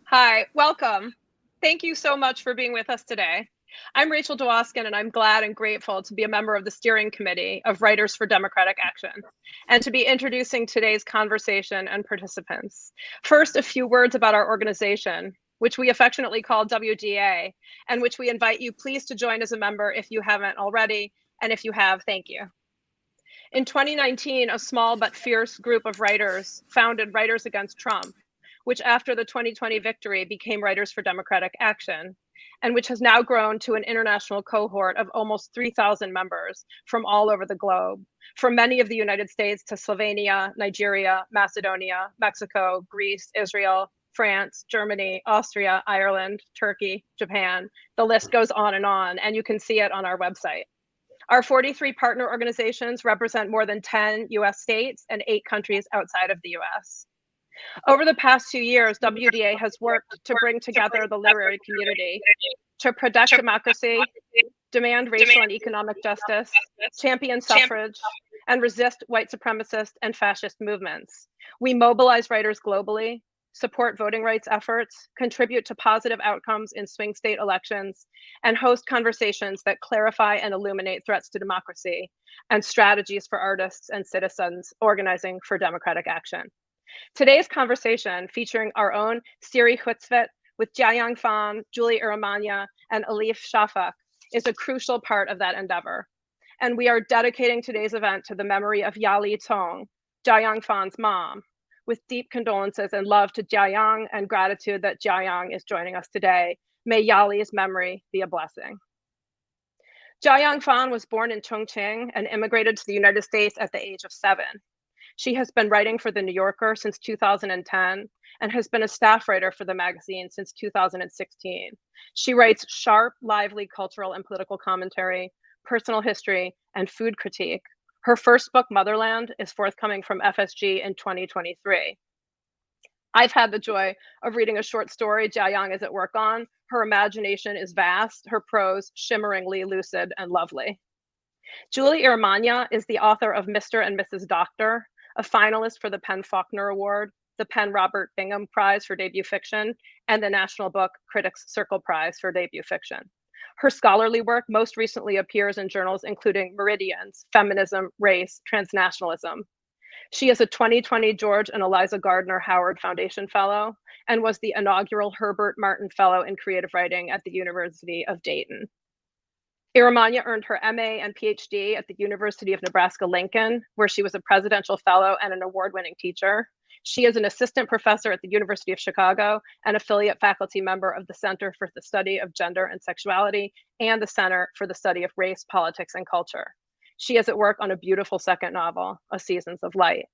Hi, welcome. Thank you so much for being with us today. I'm Rachel DeWoskin, and I'm glad and grateful to be a member of the steering committee of Writers for Democratic Action and to be introducing today's conversation and participants. First, a few words about our organization, which we affectionately call WDA, and which we invite you please to join as a member if you haven't already, and if you have, thank you. In 2019, a small but fierce group of writers founded Writers Against Trump, which after the 2020 victory became Writers for Democratic Action, and which has now grown to an international cohort of almost 3,000 members from all over the globe, from many of the United States to Slovenia, Nigeria, Macedonia, Mexico, Greece, Israel, France, Germany, Austria, Ireland, Turkey, Japan. The list goes on, and you can see it on our website. Our 43 partner organizations represent more than 10 US states and 8 countries outside of the US. Over the past 2 years, WDA has worked to bring together the literary community to protect democracy, demand racial and economic justice, champion suffrage, and resist white supremacist and fascist movements. We mobilize writers globally, support voting rights efforts, contribute to positive outcomes in swing state elections, and host conversations that clarify and illuminate threats to democracy and strategies for artists and citizens organizing for democratic action. Today's conversation, featuring our own Siri Hustvedt with Jiayang, Julie Iromuanya, and Elif Shafak, is a crucial part of that endeavor. And we are dedicating today's event to the memory of Yali Tong, Jiayang's mom, with deep condolences and love to Jiayang and gratitude that Jiayang is joining us today. May Yali's memory be a blessing. Jiayang was born in Chongqing and immigrated to the United States at the age of 7. She has been writing for The New Yorker since 2010 and has been a staff writer for the magazine since 2016. She writes sharp, lively cultural and political commentary, personal history, and food critique. Her first book, Motherland, is forthcoming from FSG in 2023. I've had the joy of reading a short story Jiayang is at work on. Her imagination is vast, her prose shimmeringly lucid and lovely. Julie Iromuanya is the author of Mr. and Mrs. Doctor, a finalist for the PEN Faulkner Award, the PEN Robert Bingham Prize for Debut Fiction, and the National Book Critics Circle Prize for Debut Fiction. Her scholarly work most recently appears in journals including Meridians, Feminism, Race, Transnationalism. She is a 2020 George and Eliza Gardner Howard Foundation Fellow and was the inaugural Herbert Martin Fellow in Creative Writing at the University of Dayton. Iromuanya earned her MA and PhD at the University of Nebraska-Lincoln, where she was a presidential fellow and an award-winning teacher. She is an assistant professor at the University of Chicago and affiliate faculty member of the Center for the Study of Gender and Sexuality and the Center for the Study of Race, Politics, and Culture. She is at work on a beautiful second novel, A Seasons of Light.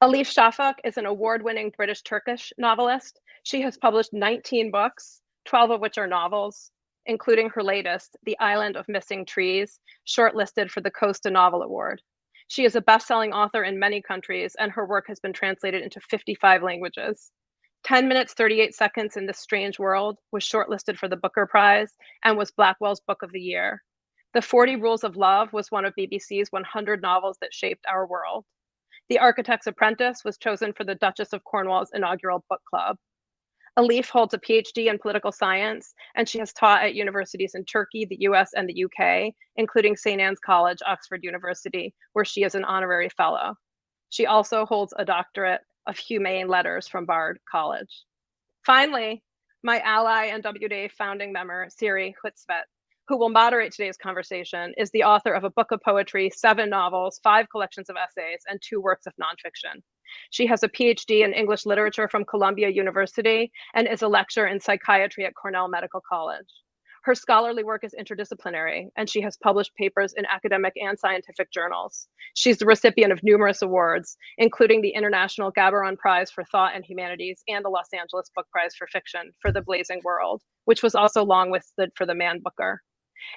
Elif Shafak is an award-winning British-Turkish novelist. She has published 19 books, 12 of which are novels, including her latest, The Island of Missing Trees, shortlisted for the Costa Novel Award. She is a best-selling author in many countries, and her work has been translated into 55 languages. 10 minutes, 38 seconds in This Strange World was shortlisted for the Booker Prize and was Blackwell's Book of the Year. The 40 Rules of Love was one of BBC's 100 novels that shaped our world. The Architect's Apprentice was chosen for the Duchess of Cornwall's inaugural book club. Elif holds a PhD in political science, and she has taught at universities in Turkey, the US, and the UK, including St. Anne's College, Oxford University, where she is an honorary fellow. She also holds a doctorate of humane letters from Bard College. Finally, my ally and WDA founding member, Siri Hustvedt, who will moderate today's conversation, is the author of a book of poetry, 7 novels, 5 collections of essays, and 2 works of nonfiction. She has a PhD in English literature from Columbia University and is a lecturer in psychiatry at Cornell Medical College. Her scholarly work is interdisciplinary, and she has published papers in academic and scientific journals. She's the recipient of numerous awards, including the International Gabaron Prize for Thought and Humanities and the Los Angeles Book Prize for Fiction for The Blazing World, which was also longlisted for the Man Booker.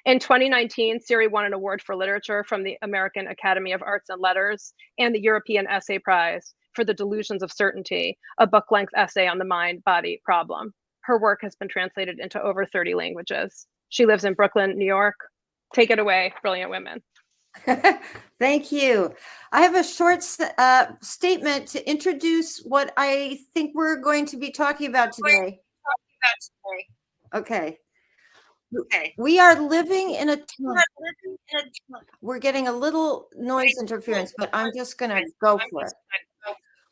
In 2019, Siri won an award for literature from the American Academy of Arts and Letters and the European Essay Prize for The Delusions of Certainty, a book-length essay on the mind-body problem. Her work has been translated into over 30 languages. She lives in Brooklyn, New York. Take it away, brilliant women. Thank you. I have a short statement to introduce what I think we're going to be talking about today. Okay. We are living in a time. We're getting a little noise interference, but I'm just going to go for it.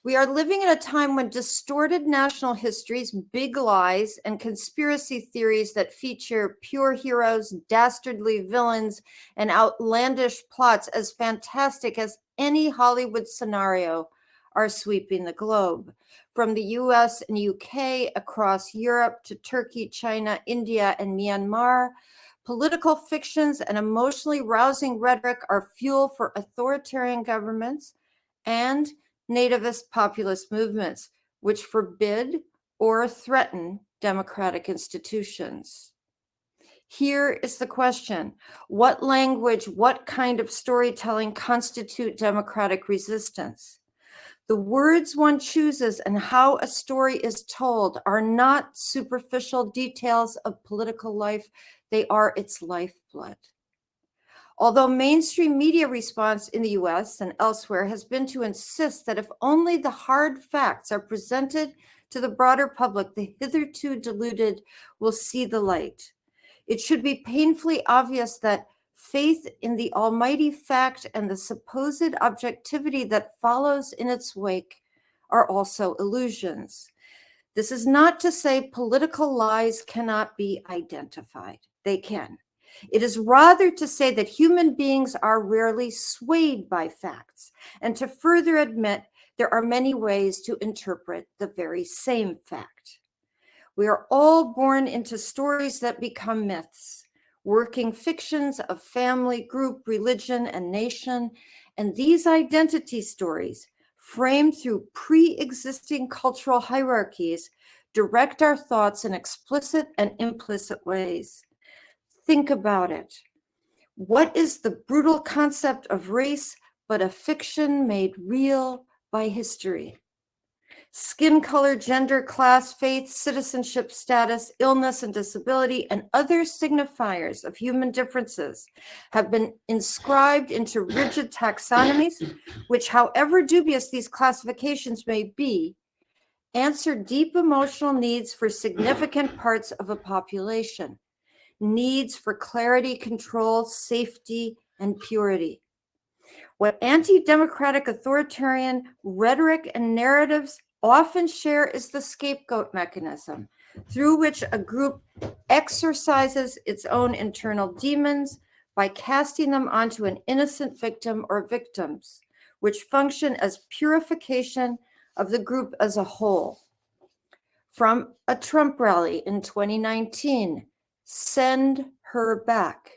We are living in a time when distorted national histories, big lies, and conspiracy theories that feature pure heroes, dastardly villains, and outlandish plots as fantastic as any Hollywood scenario are sweeping the globe. From the US and UK across Europe to Turkey, China, India, and Myanmar, political fictions and emotionally rousing rhetoric are fuel for authoritarian governments and nativist populist movements, which forbid or threaten democratic institutions. Here is the question: what language, what kind of storytelling constitute democratic resistance? The words one chooses and how a story is told are not superficial details of political life, they are its lifeblood. Although mainstream media response in the US and elsewhere has been to insist that if only the hard facts are presented to the broader public, the hitherto deluded will see the light. It should be painfully obvious that faith in the almighty fact and the supposed objectivity that follows in its wake are also illusions. This is not to say political lies cannot be identified. They can. It is rather to say that human beings are rarely swayed by facts, and to further admit there are many ways to interpret the very same fact. We are all born into stories that become myths, working fictions of family, group, religion, and nation, and these identity stories, framed through pre-existing cultural hierarchies, direct our thoughts in explicit and implicit ways. Think about it. What is the brutal concept of race but a fiction made real by history? Skin color, gender, class, faith, citizenship status, illness and disability, and other signifiers of human differences have been inscribed into rigid taxonomies, which, however dubious these classifications may be, answer deep emotional needs for significant parts of a population. Needs for clarity, control, safety, and purity. What anti-democratic authoritarian rhetoric and narratives often share is the scapegoat mechanism through which a group exercises its own internal demons by casting them onto an innocent victim or victims, which function as purification of the group as a whole. From a Trump rally in 2019, send her back.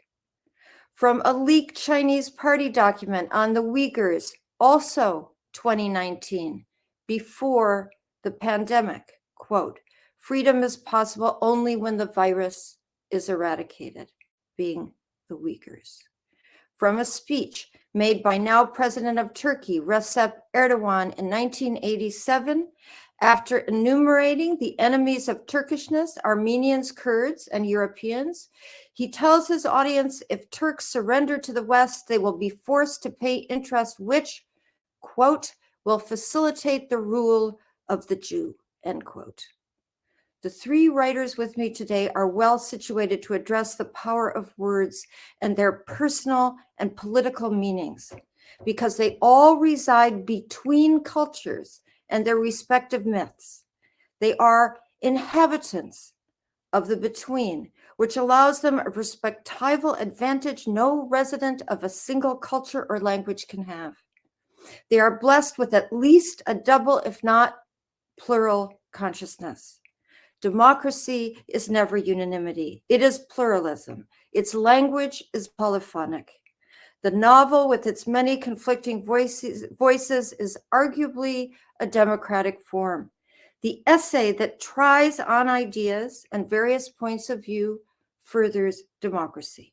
From a leaked Chinese party document on the Uyghurs, also 2019, before the pandemic, quote, freedom is possible only when the virus is eradicated, being the Uyghurs. From a speech made by now President of Turkey, Recep Erdogan, in 1987, after enumerating the enemies of Turkishness, Armenians, Kurds, and Europeans, he tells his audience if Turks surrender to the West, they will be forced to pay interest, which, quote, will facilitate the rule of the Jew, end quote. The three writers with me today are well situated to address the power of words and their personal and political meanings, because they all reside between cultures and their respective myths. They are inhabitants of the between, which allows them a perspectival advantage no resident of a single culture or language can have. They are blessed with at least a double, if not plural, consciousness. Democracy is never unanimity. It is pluralism. Its language is polyphonic. The novel, with its many conflicting voices is arguably a democratic form. The essay that tries on ideas and various points of view furthers democracy.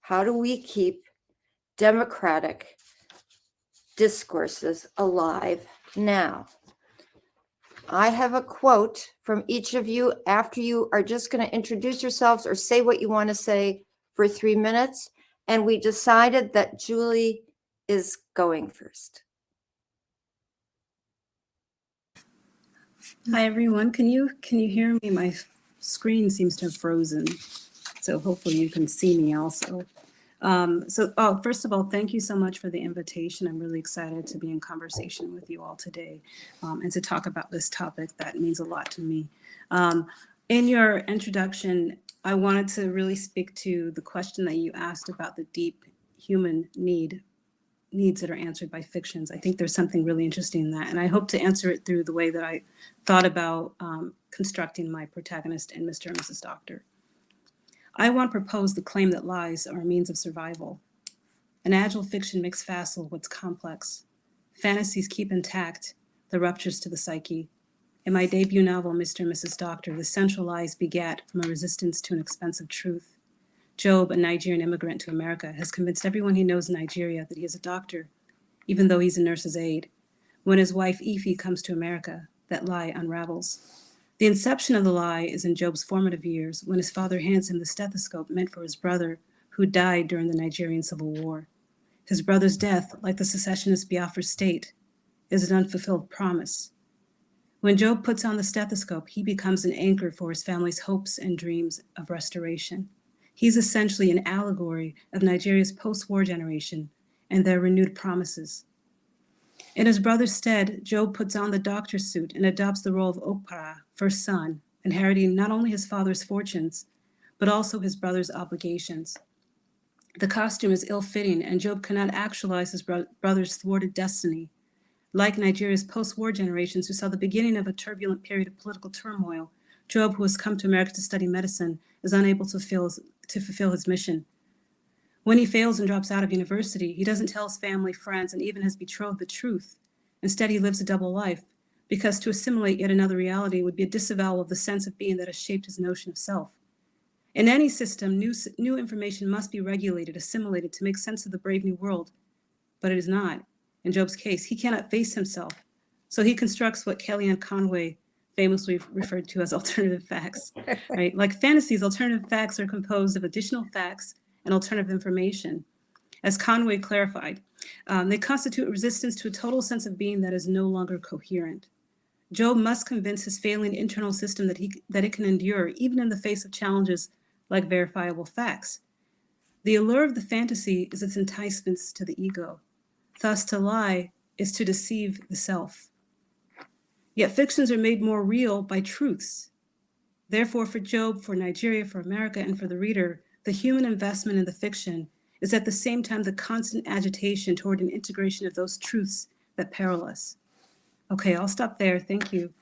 How do we keep democratic discourses alive now? I have a quote from each of you after you are just going to introduce yourselves or say what you want to say for 3 minutes. and we decided that Julie is going first. Hi everyone, can you hear me? My screen seems to have frozen, so hopefully you can see me also. First of all, thank you so much for the invitation. I'm really excited to be in conversation with you all today and to talk about this topic that means a lot to me. In your introduction, I wanted to really speak to the question that you asked about the deep human needs that are answered by fictions. I think there's something really interesting in that, and I hope to answer it through the way that I thought about constructing my protagonist in Mr. and Mrs. Doctor. I want to propose the claim that lies are a means of survival. An agile fiction makes facile what's complex. Fantasies keep intact the ruptures to the psyche. In my debut novel, Mr. and Mrs. Doctor, the central lies begat from a resistance to an expensive truth. Job, a Nigerian immigrant to America, has convinced everyone he knows in Nigeria that he is a doctor, even though he's a nurse's aide. When his wife, Ify, comes to America, that lie unravels. The inception of the lie is in Job's formative years, when his father hands him the stethoscope meant for his brother, who died during the Nigerian Civil War. His brother's death, like the secessionist Biafra state, is an unfulfilled promise. When Job puts on the stethoscope, he becomes an anchor for his family's hopes and dreams of restoration. He's essentially an allegory of Nigeria's post-war generation and their renewed promises. In his brother's stead, Job puts on the doctor's suit and adopts the role of Okpara, first son, inheriting not only his father's fortunes, but also his brother's obligations. The costume is ill-fitting, and Job cannot actualize his brother's thwarted destiny. Like Nigeria's post-war generations who saw the beginning of a turbulent period of political turmoil, Job, who has come to America to study medicine, is unable to fulfill his mission. When he fails and drops out of university, he doesn't tell his family, friends, and even his betrothed the truth. Instead, he lives a double life, because to assimilate yet another reality would be a disavowal of the sense of being that has shaped his notion of self. In any system, new information must be regulated, assimilated to make sense of the brave new world, but it is not. In Job's case, he cannot face himself, so he constructs what Kellyanne Conway famously referred to as alternative facts. Right? Like fantasies, alternative facts are composed of additional facts and alternative information. As Conway clarified, they constitute resistance to a total sense of being that is no longer coherent. Job must convince his failing internal system that it can endure, even in the face of challenges like verifiable facts. The allure of the fantasy is its enticements to the ego. Thus, to lie is to deceive the self. Yet fictions are made more real by truths. Therefore, for Job, for Nigeria, for America, and for the reader, the human investment in the fiction is at the same time the constant agitation toward an integration of those truths that peril us. Okay, I'll stop there. Thank you.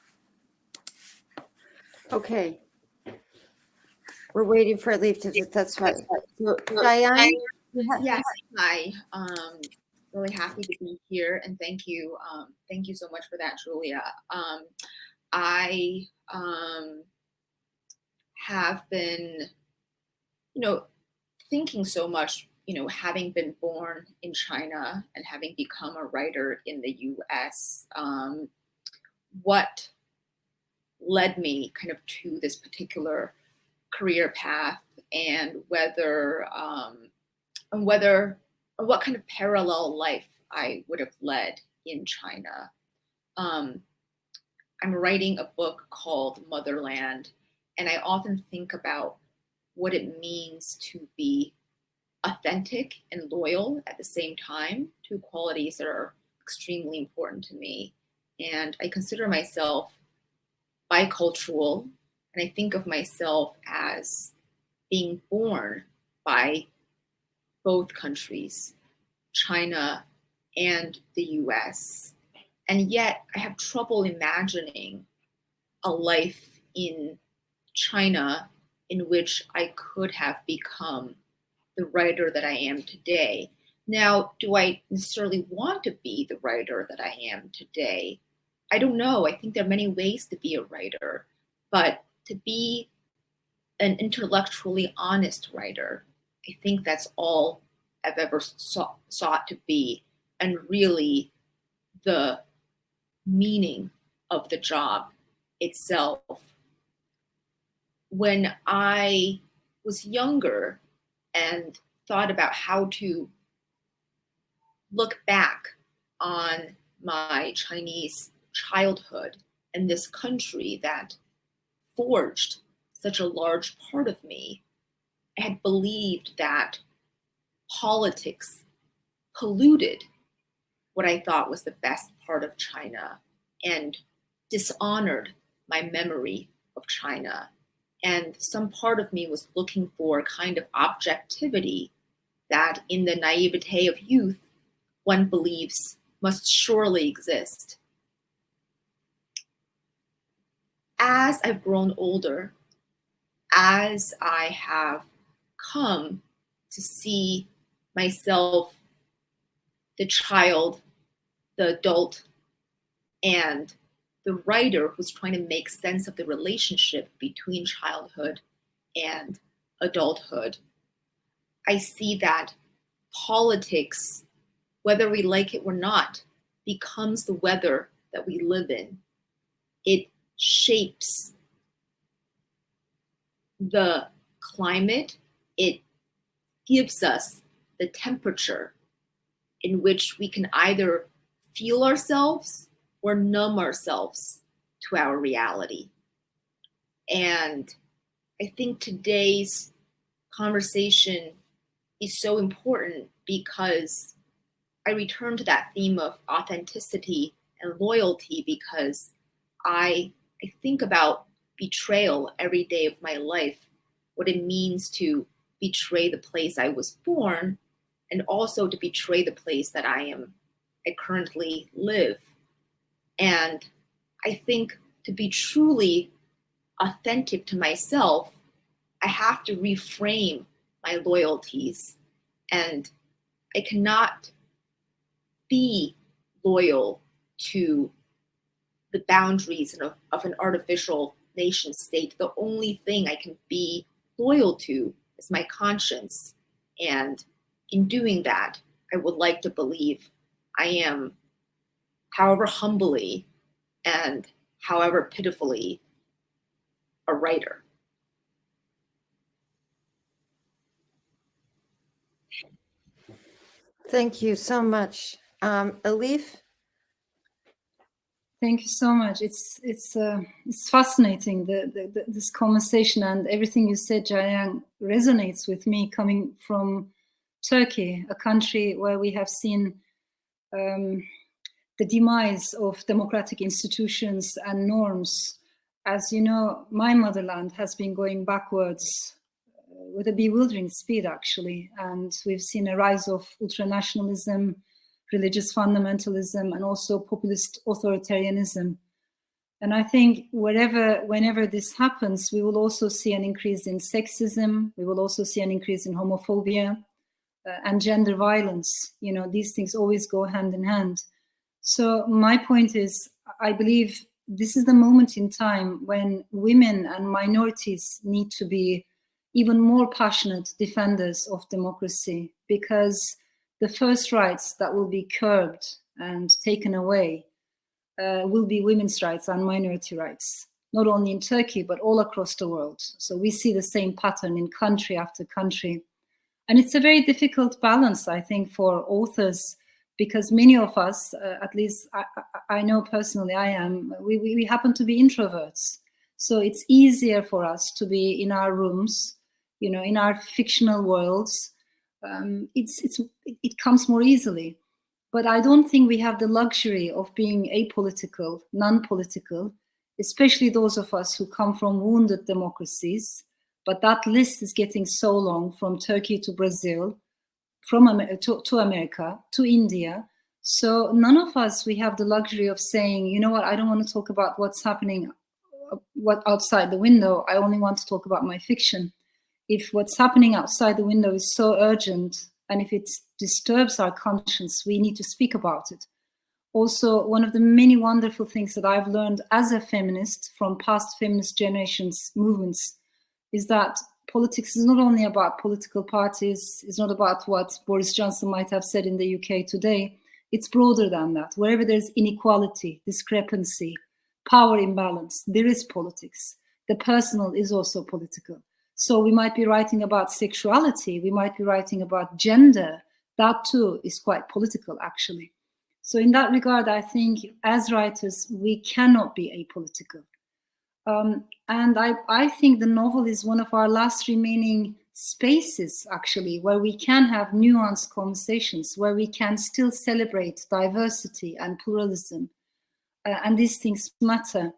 Okay. We're waiting for Elif to, that's right. So, Jiayang? Yes, hi. Really happy to be here, and thank you so much for that, Julia. I have been, thinking so much, having been born in China and having become a writer in the U.S., what led me kind of to this particular career path, and what kind of parallel life I would have led in China. I'm writing a book called Motherland, and I often think about what it means to be authentic and loyal at the same time, two qualities that are extremely important to me. And I consider myself bicultural, and I think of myself as being born by both countries, China and the US. And yet I have trouble imagining a life in China in which I could have become the writer that I am today. Now, do I necessarily want to be the writer that I am today? I don't know. I think there are many ways to be a writer, but to be an intellectually honest writer, I think that's all I've ever sought to be, and really the meaning of the job itself. When I was younger and thought about how to look back on my Chinese childhood and this country that forged such a large part of me, I had believed that politics polluted what I thought was the best part of China and dishonored my memory of China. And some part of me was looking for a kind of objectivity that in the naivete of youth, one believes must surely exist. As I've grown older, as I have come to see myself, the child, the adult, and the writer who's trying to make sense of the relationship between childhood and adulthood, I see that politics, whether we like it or not, becomes the weather that we live in. It shapes the climate. It gives us the temperature in which we can either feel ourselves or numb ourselves to our reality. And I think today's conversation is so important because I return to that theme of authenticity and loyalty because I think about betrayal every day of my life, what it means to betray the place I was born and also to betray the place that I currently live. And I think to be truly authentic to myself, I have to reframe my loyalties, and I cannot be loyal to the boundaries of an artificial nation state. The only thing I can be loyal to is my conscience. And in doing that, I would like to believe I am, however humbly and however pitifully, a writer. Thank you so much. Elif? Thank you so much. It's fascinating, this conversation, and everything you said, Jiayang, resonates with me coming from Turkey, a country where we have seen the demise of democratic institutions and norms. As you know, my motherland has been going backwards with a bewildering speed, actually, and we've seen a rise of ultranationalism, religious fundamentalism, and also populist authoritarianism. And I think whenever this happens, we will also see an increase in sexism. We will also see an increase in homophobia and gender violence. You know, these things always go hand in hand. So my point is, I believe this is the moment in time when women and minorities need to be even more passionate defenders of democracy, because the first rights that will be curbed and taken away will be women's rights and minority rights, not only in Turkey, but all across the world. So we see the same pattern in country after country. And it's a very difficult balance, I think, for authors, because many of us, at least I know personally I am, we happen to be introverts. So it's easier for us to be in our rooms, you know, in our fictional worlds. It comes more easily. But I don't think we have the luxury of being apolitical, non-political, especially those of us who come from wounded democracies. But that list is getting so long, from Turkey to Brazil, to America, to India. So none of us, we have the luxury of saying, you know what, I don't want to talk about what's happening outside the window. I only want to talk about my fiction. If what's happening outside the window is so urgent, and if it disturbs our conscience, we need to speak about it. Also, one of the many wonderful things that I've learned as a feminist from past feminist generations movements is that politics is not only about political parties, it's not about what Boris Johnson might have said in the UK today. It's broader than that. Wherever there's inequality, discrepancy, power imbalance, there is politics. The personal is also political. So we might be writing about sexuality, we might be writing about gender. That too is quite political, actually. So in that regard, I think as writers, we cannot be apolitical. And I think the novel is one of our last remaining spaces, actually, where we can have nuanced conversations, where we can still celebrate diversity and pluralism. And these things matter.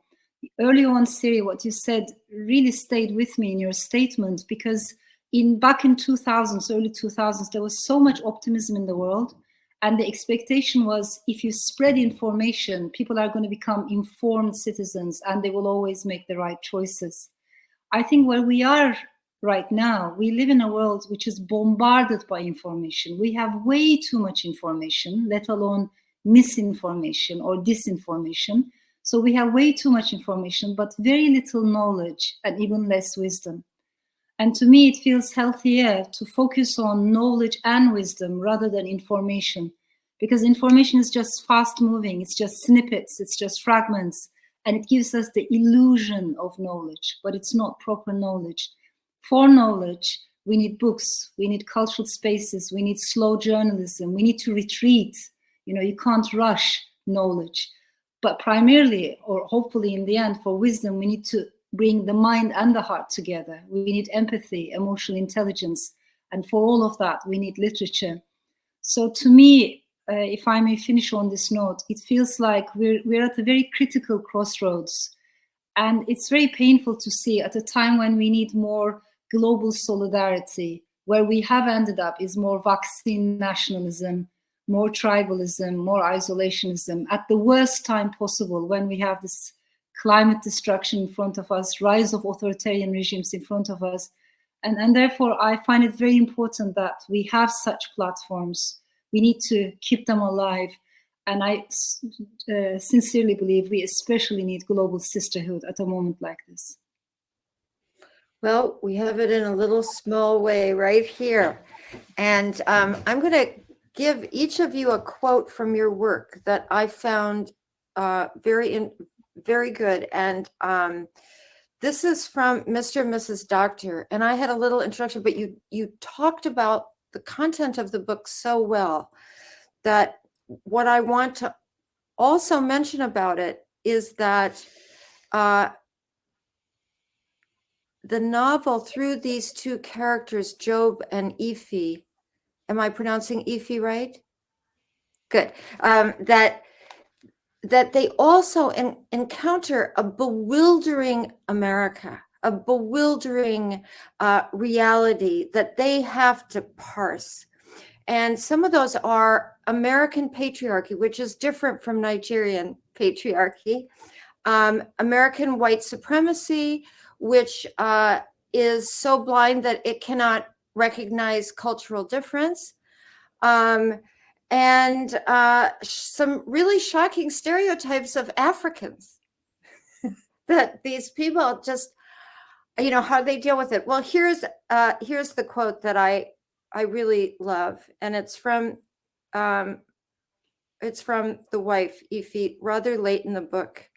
Early on, Siri, what you said really stayed with me in your statement, because back in 2000s, early 2000s, there was so much optimism in the world. And the expectation was, if you spread information, people are going to become informed citizens and they will always make the right choices. I think where we are right now, we live in a world which is bombarded by information. We have way too much information, let alone misinformation or disinformation. So we have way too much information, but very little knowledge and even less wisdom. And to me, it feels healthier to focus on knowledge and wisdom rather than information, because information is just fast moving. It's just snippets, it's just fragments, and it gives us the illusion of knowledge, but it's not proper knowledge. For knowledge, we need books, we need cultural spaces, we need slow journalism, we need to retreat. You can't rush knowledge. But primarily, or hopefully in the end, for wisdom, we need to bring the mind and the heart together. We need empathy, emotional intelligence, and for all of that, we need literature. So to me, if I may finish on this note, it feels like we're at a very critical crossroads. And it's very painful to see at a time when we need more global solidarity. Where we have ended up is more vaccine nationalism, more tribalism, more isolationism, at the worst time possible, when we have this climate destruction in front of us, rise of authoritarian regimes in front of us. And therefore, I find it very important that we have such platforms. We need to keep them alive. And I sincerely believe we especially need global sisterhood at a moment like this. Well, we have it in a little small way right here. And I'm going to give each of you a quote from your work that I found very good. And this is from Mr. and Mrs. Doctor. And I had a little introduction, but you talked about the content of the book so well that what I want to also mention about it is that the novel, through these two characters, Job and Ify, am I pronouncing Ify right? Good. That they also encounter a bewildering America, a bewildering reality that they have to parse. And some of those are American patriarchy, which is different from Nigerian patriarchy, American white supremacy, which is so blind that it cannot recognize cultural difference, and some really shocking stereotypes of Africans that these people just, how they deal with it. Well, here's the quote that I really love, and it's from the wife, Ify, rather late in the book.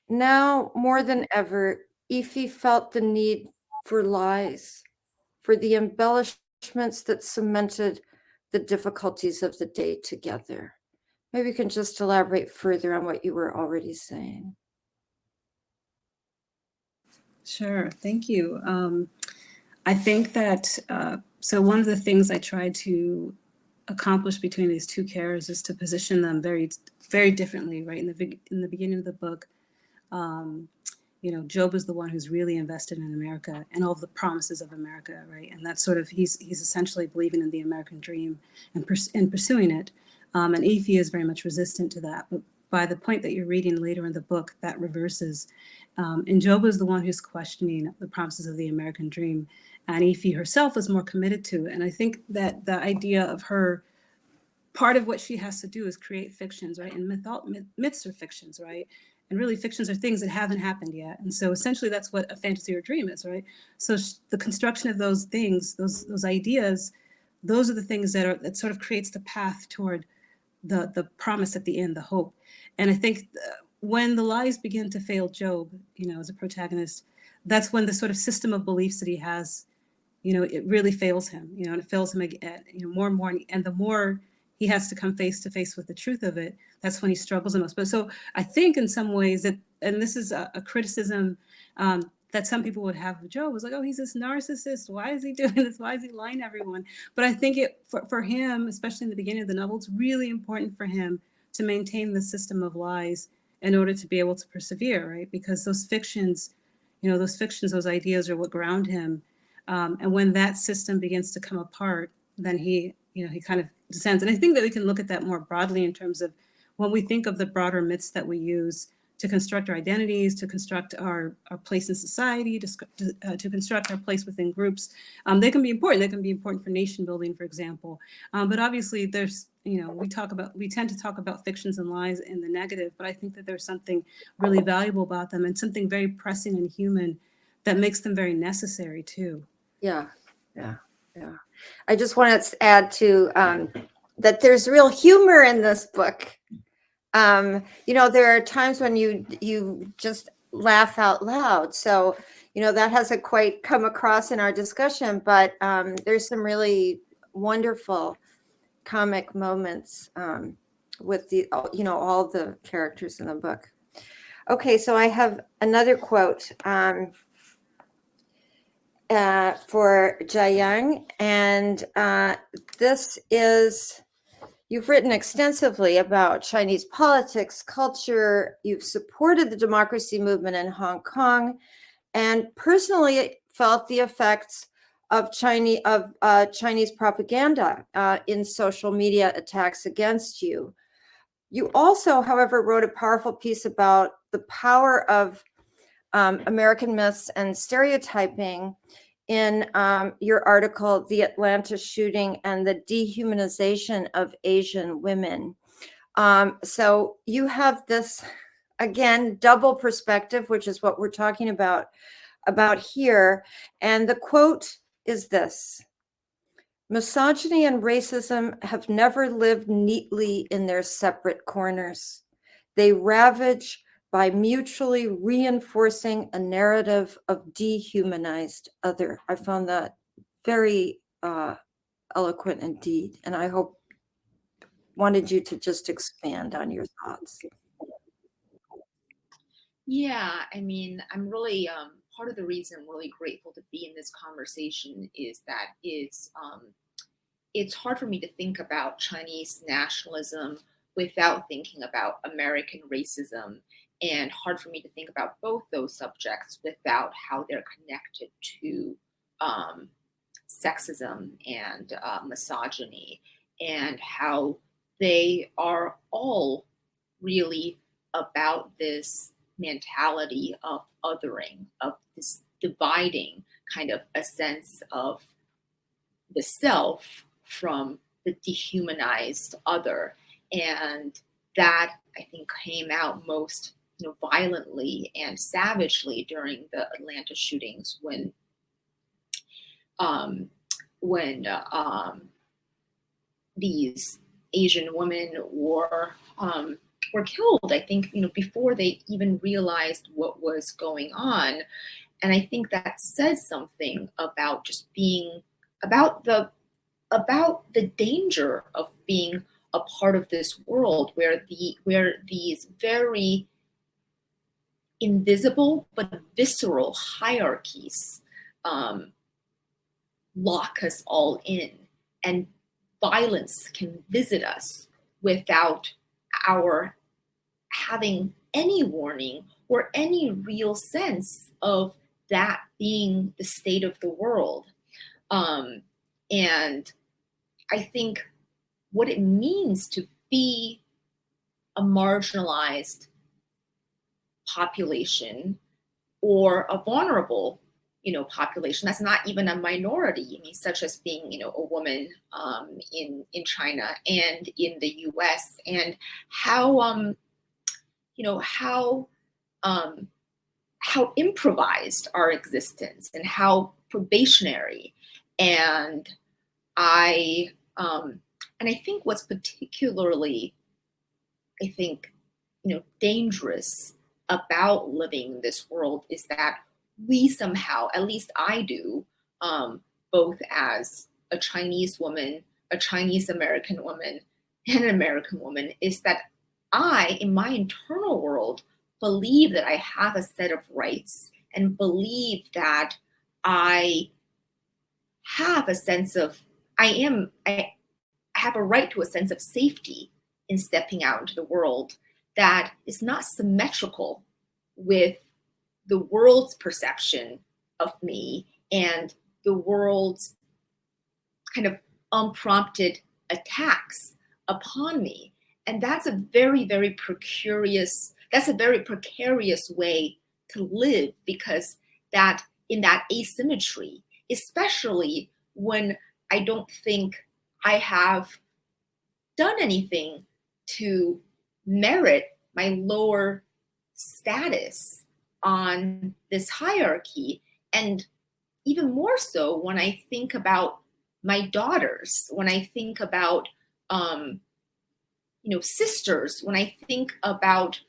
Now, more than ever, Ify felt the need for lies, for the embellishments that cemented the difficulties of the day together. Maybe you can just elaborate further on what you were already saying. Sure, thank you. I think that, so one of the things I tried to accomplish between these two characters is to position them very, very differently, right? In the beginning of the book, Job is the one who's really invested in America and all of the promises of America, right? And that's sort of, he's essentially believing in the American dream and pursuing it. And Ify is very much resistant to that. But by the point that you're reading later in the book, that reverses. And Job is the one who's questioning the promises of the American dream. And Ify herself is more committed to it. And I think that the idea of her, part of what she has to do is create fictions, right? And myths are fictions, right? And really fictions are things that haven't happened yet. And so essentially that's what a fantasy or dream is, right? So the construction of those things, those ideas, those are the things that sort of creates the path toward the promise at the end, the hope. And I think when the lies begin to fail Job, as a protagonist, that's when the sort of system of beliefs that he has, it really fails him, and it fails him again, more and more. And the more he has to come face to face with the truth of it, that's when he struggles the most. But so I think in some ways that, and this is a criticism that some people would have of Joe, was like, oh, he's this narcissist. Why is he doing this? Why is he lying to everyone? But I think for him, especially in the beginning of the novel, it's really important for him to maintain the system of lies in order to be able to persevere, right? Because those fictions, those ideas are what ground him. And when that system begins to come apart, then he kind of descends. And I think that we can look at that more broadly in terms of when we think of the broader myths that we use to construct our identities, to construct our place in society, to construct our place within groups. They can be important. They can be important for nation building, for example. But obviously there's, we tend to talk about fictions and lies in the negative, but I think that there's something really valuable about them and something very pressing and human that makes them very necessary too. Yeah. I just want to add to that there's real humor in this book. There are times when you just laugh out loud. So, that hasn't quite come across in our discussion, but there's some really wonderful comic moments with all the characters in the book. Okay, so I have another quote for Jiayang, and this is, you've written extensively about Chinese politics, culture, you've supported the democracy movement in Hong Kong, and personally felt the effects of Chinese propaganda in social media attacks against you. You also, however, wrote a powerful piece about the power of American myths and stereotyping in your article, The Atlanta Shooting and the Dehumanization of Asian Women. So you have this, again, double perspective, which is what we're talking about here. And the quote is this: misogyny and racism have never lived neatly in their separate corners. They ravage by mutually reinforcing a narrative of dehumanized other. I found that very eloquent indeed, and I wanted you to just expand on your thoughts. Yeah, I mean, I'm really part of the reason I'm really grateful to be in this conversation is that it's hard for me to think about Chinese nationalism without thinking about American racism, and hard for me to think about both those subjects without how they're connected to sexism and misogyny, and how they are all really about this mentality of othering, of this dividing kind of a sense of the self from the dehumanized other. And that, I think, came out most violently and savagely during the Atlanta shootings when these Asian women were killed. I think before they even realized what was going on, and I think that says something about just being about the danger of being a part of this world where these very invisible but visceral hierarchies lock us all in, and violence can visit us without our having any warning or any real sense of that being the state of the world. And I think what it means to be a marginalized population or a vulnerable population that's not even a minority, such as being a woman in China and in the US, and how improvised our existence and how probationary. And I think what's particularly, dangerous about living in this world is that we somehow, at least I do, both as a Chinese woman, a Chinese American woman, and an American woman, is that I, in my internal world, believe that I have a set of rights and believe that I have a sense of, I have a right to a sense of safety in stepping out into the world that is not symmetrical with the world's perception of me and the world's kind of unprompted attacks upon me. And that's a very, very precarious way to live, because that in that asymmetry, especially when I don't think I have done anything to merit my lower status on this hierarchy. And even more so when I think about my daughters, when I think about sisters, when I think about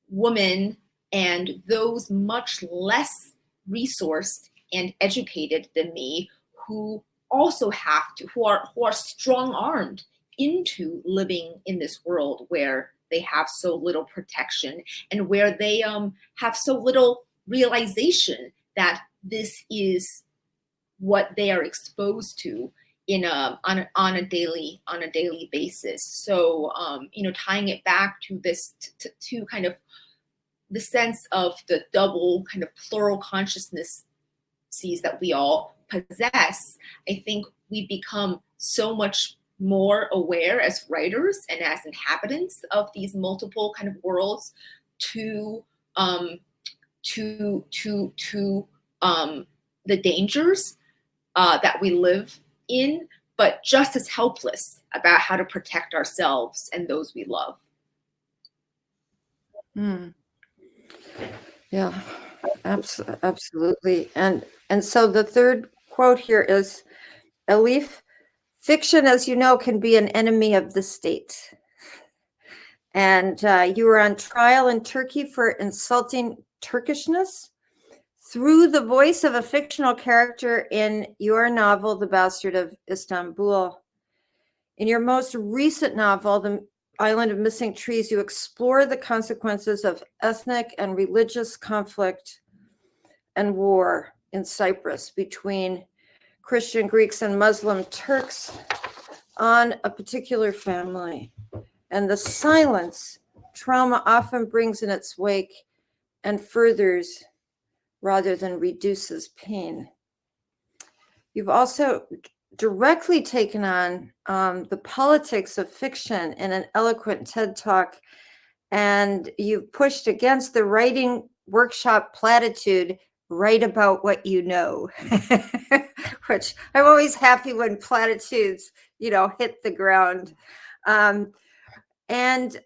women and those much less resourced and educated than me, who also have to, who are strong-armed into living in this world where they have so little protection and where they have so little realization that this is what they are exposed to on a daily basis. So tying it back to this to kind of the sense of the double kind of plural consciousnesses that we all possess, I think we become so much more aware as writers and as inhabitants of these multiple kind of worlds to the dangers that we live in, but just as helpless about how to protect ourselves and those we love. Yeah, absolutely. And so the third quote here is, Elif, fiction, as you know, can be an enemy of the state. And you were on trial in Turkey for insulting Turkishness through the voice of a fictional character in your novel, The Bastard of Istanbul. In your most recent novel, The Island of Missing Trees, you explore the consequences of ethnic and religious conflict and war in Cyprus between Christian Greeks and Muslim Turks on a particular family. And the silence trauma often brings in its wake and furthers rather than reduces pain. You've also directly taken on the politics of fiction in an eloquent TED Talk, and you've pushed against the writing workshop platitude, write about what you know, which I'm always happy when platitudes, hit the ground. And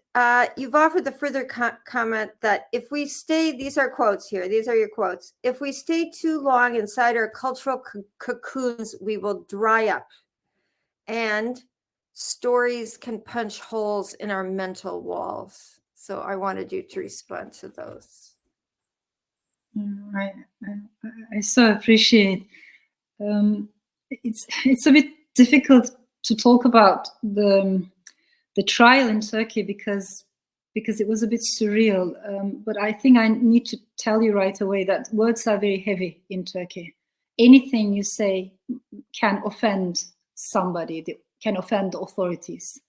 you've offered the further comment that if we stay, these are quotes here, these are your quotes, if we stay too long inside our cultural cocoons, we will dry up. And stories can punch holes in our mental walls. So I wanted you to respond to those. I so appreciate. It's a bit difficult to talk about the trial in Turkey because it was a bit surreal. But I think I need to tell you right away that words are very heavy in Turkey. Anything you say can offend somebody, can offend the authorities.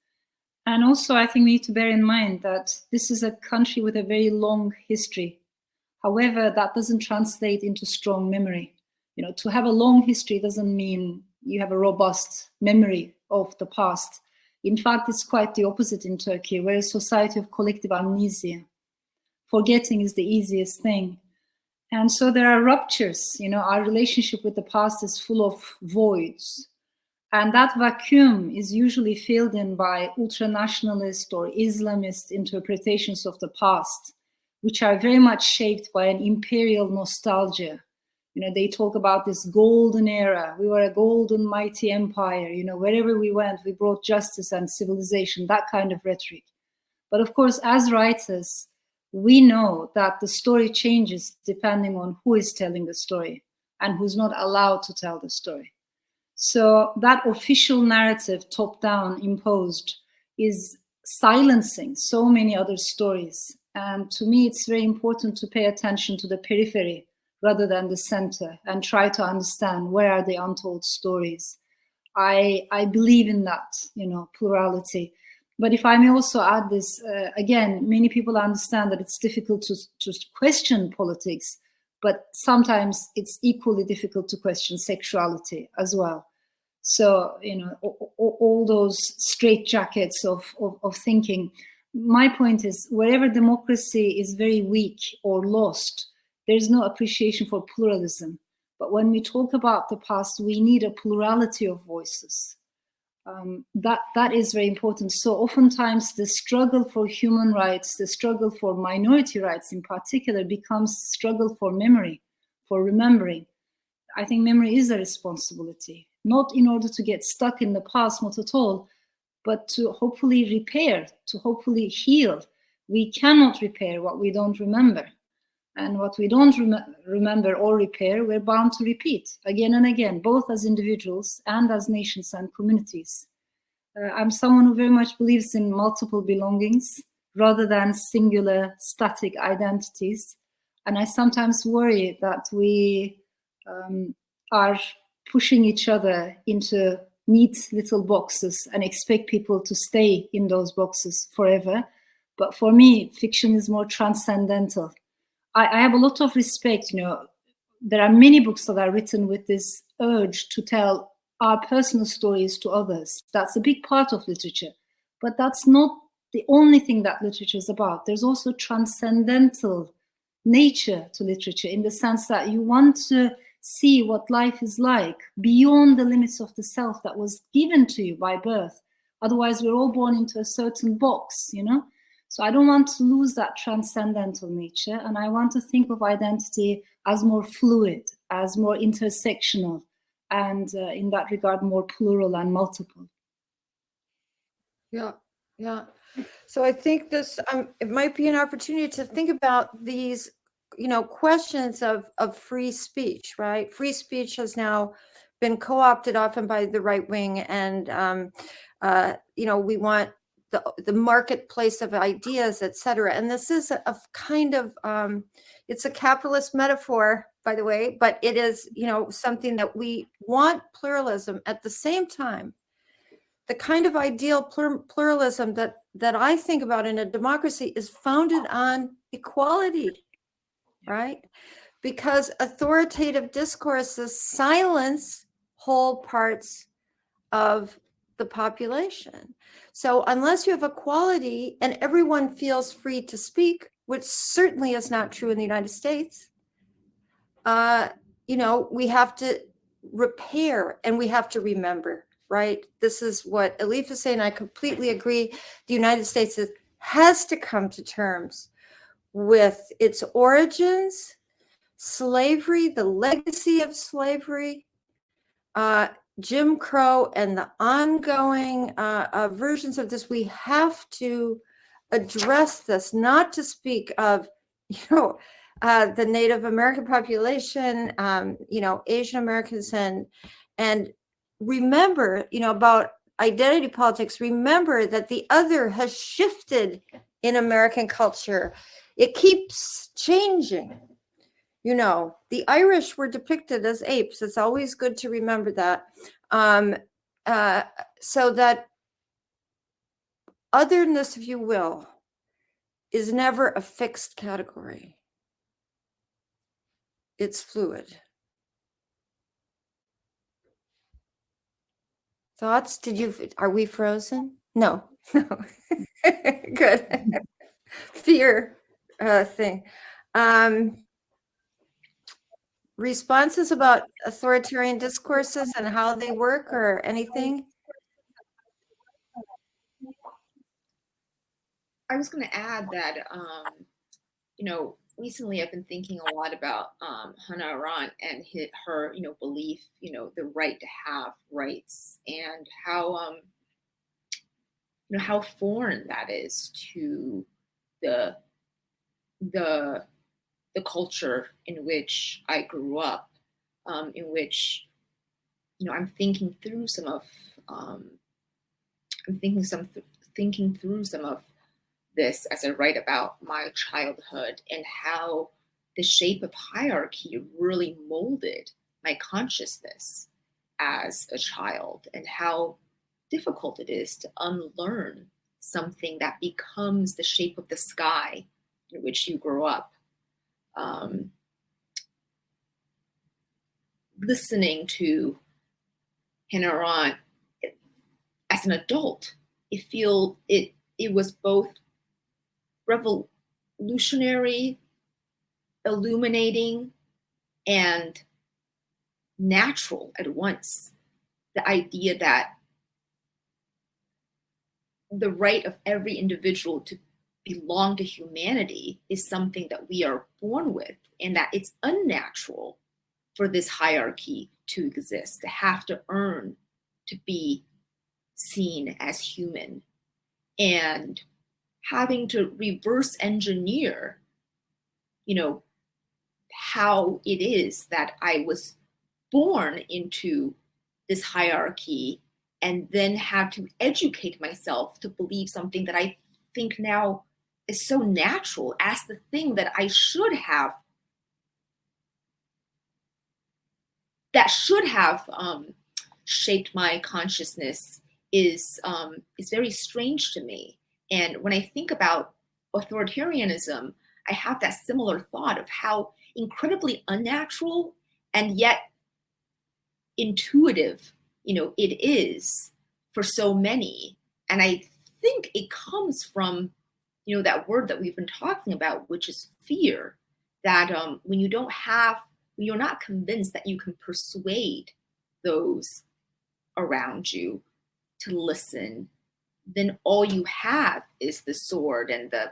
And also, I think we need to bear in mind that this is a country with a very long history. However, that doesn't translate into strong memory. To have a long history doesn't mean you have a robust memory of the past. In fact, it's quite the opposite in Turkey. We're a society of collective amnesia. Forgetting is the easiest thing. And so there are ruptures. Our relationship with the past is full of voids. And that vacuum is usually filled in by ultranationalist or Islamist interpretations of the past, which are very much shaped by an imperial nostalgia. They talk about this golden era. We were a golden, mighty empire. Wherever we went, we brought justice and civilization, that kind of rhetoric. But of course, as writers, we know that the story changes depending on who is telling the story and who's not allowed to tell the story. So that official narrative, top-down imposed, is silencing so many other stories. And to me, it's very important to pay attention to the periphery rather than the center and try to understand where are the untold stories. I believe in that, plurality. But if I may also add this, again, many people understand that it's difficult to question politics, but sometimes it's equally difficult to question sexuality as well. So, all those straitjackets of thinking. My point is, wherever democracy is very weak or lost, there's no appreciation for pluralism. But when we talk about the past, we need a plurality of voices. That is very important. So oftentimes the struggle for human rights, the struggle for minority rights in particular, becomes struggle for memory, for remembering. I think memory is a responsibility, not in order to get stuck in the past, not at all, but to hopefully repair, to hopefully heal. We cannot repair what we don't remember. And what we don't remember or repair, we're bound to repeat again and again, both as individuals and as nations and communities. I'm someone who very much believes in multiple belongings rather than singular static identities. And I sometimes worry that we are pushing each other into neat little boxes and expect people to stay in those boxes forever. But for me, fiction is more transcendental. I have a lot of respect, there are many books that are written with this urge to tell our personal stories to others. That's a big part of literature, but that's not the only thing that literature is about. There's also transcendental nature to literature in the sense that you want to see what life is like beyond the limits of the self that was given to you by birth. Otherwise, we're all born into a certain box, So I don't want to lose that transcendental nature, and I want to think of identity as more fluid, as more intersectional, and in that regard, more plural and multiple. Yeah. So I think this it might be an opportunity to think about these, questions of free speech, right? Free speech has now been co-opted often by the right wing, and we want the marketplace of ideas, etc. And this is a kind of it's a capitalist metaphor, by the way, but it is something that we want pluralism. At the same time, the kind of ideal pluralism that I think about in a democracy is founded on equality, right? Because authoritative discourses silence whole parts of the population. So unless you have equality and everyone feels free to speak, which certainly is not true in the United States, we have to repair and we have to remember, right? This is what Elif is saying. I completely agree. The United States has to come to terms with its origins, slavery, the legacy of slavery, Jim Crow, and the ongoing versions of this. We have to address this, not to speak of, the Native American population, Asian Americans, and remember, about identity politics. Remember that the other has shifted in American culture. It keeps changing. The Irish were depicted as apes. It's always good to remember that. So that otherness, if you will, is never a fixed category. It's fluid. Thoughts? Are we frozen? No. Good. Fear thing. Responses about authoritarian discourses and how they work, or anything? I was going to add that, recently I've been thinking a lot about Hannah Arendt and her, belief, the right to have rights, and how, how foreign that is to the the culture in which I grew up, in which, I'm thinking through some of thinking through some of this as I write about my childhood and how the shape of hierarchy really molded my consciousness as a child, and how difficult it is to unlearn something that becomes the shape of the sky in which you grow up. Listening to Hannah Arendt as an adult, it was both revolutionary, illuminating, and natural at once. The idea that the right of every individual to belong to humanity is something that we are born with, and that it's unnatural for this hierarchy to exist, to have to earn to be seen as human, and having to reverse engineer, how it is that I was born into this hierarchy and then have to educate myself to believe something that I think now is so natural as the thing that I should have, shaped my consciousness is very strange to me. And when I think about authoritarianism, I have that similar thought of how incredibly unnatural and yet intuitive, it is for so many. And I think it comes from, that word that we've been talking about, which is fear. That when you're not convinced that you can persuade those around you to listen, then all you have is the sword and the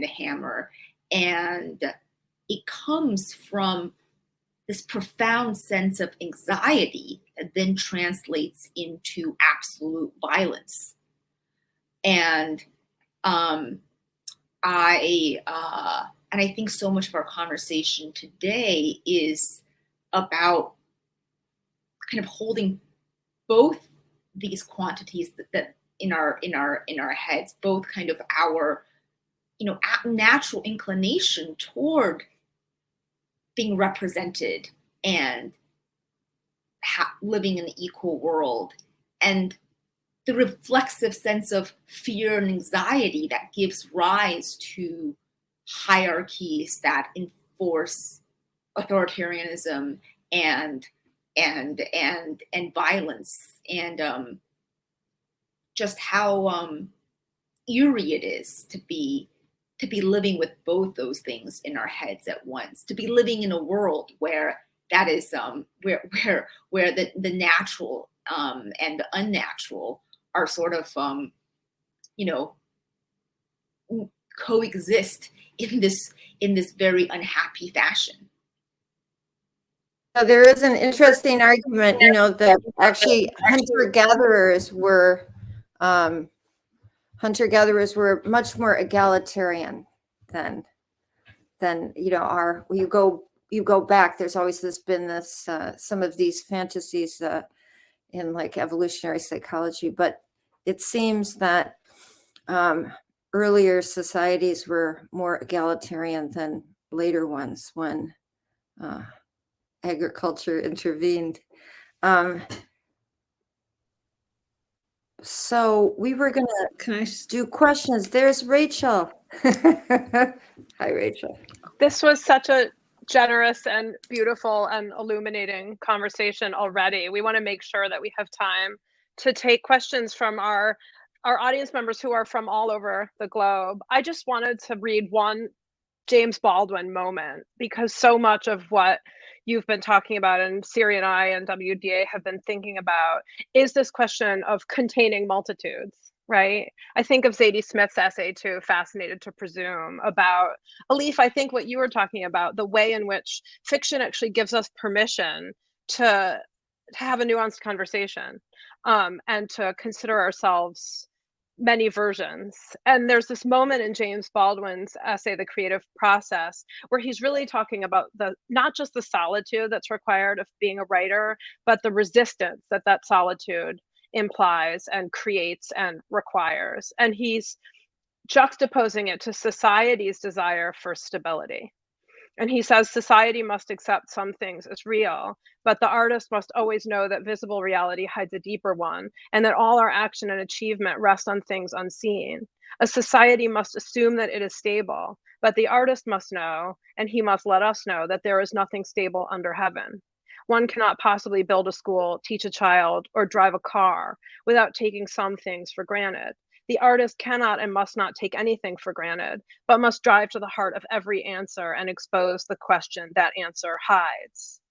hammer. And it comes from this profound sense of anxiety that then translates into absolute violence. And I think so much of our conversation today is about kind of holding both these quantities that in our heads, both kind of our natural inclination toward being represented and living in an equal world, and the reflexive sense of fear and anxiety that gives rise to hierarchies that enforce authoritarianism and violence, and just how eerie it is to be living with both those things in our heads at once, to be living in a world where that is where the natural and the unnatural are sort of coexist in this very unhappy fashion. So there is an interesting argument, that actually hunter-gatherers were much more egalitarian than you go back. There's always been this some of these fantasies in like evolutionary psychology, but it seems that earlier societies were more egalitarian than later ones when agriculture intervened. So we were going to do questions. There's Rachel. Hi, Rachel. This was such a generous and beautiful and illuminating conversation already. We want to make sure that we have time to take questions from our audience members who are from all over the globe. I just wanted to read one James Baldwin moment, because so much of what you've been talking about, and Siri and I and WDA have been thinking about, is this question of containing multitudes, right? I think of Zadie Smith's essay too, Fascinated to Presume, about Elif, I think what you were talking about, the way in which fiction actually gives us permission to have a nuanced conversation, and to consider ourselves many versions. And there's this moment in James Baldwin's essay, The Creative Process, where he's really talking about not just the solitude that's required of being a writer, but the resistance that that solitude implies and creates and requires. And he's juxtaposing it to society's desire for stability. And he says society must accept some things as real, but the artist must always know that visible reality hides a deeper one, and that all our action and achievement rest on things unseen. A society must assume that it is stable, but the artist must know, and he must let us know, that there is nothing stable under heaven. One cannot possibly build a school, teach a child, or drive a car without taking some things for granted. The artist cannot and must not take anything for granted, but must drive to the heart of every answer and expose the question that answer hides.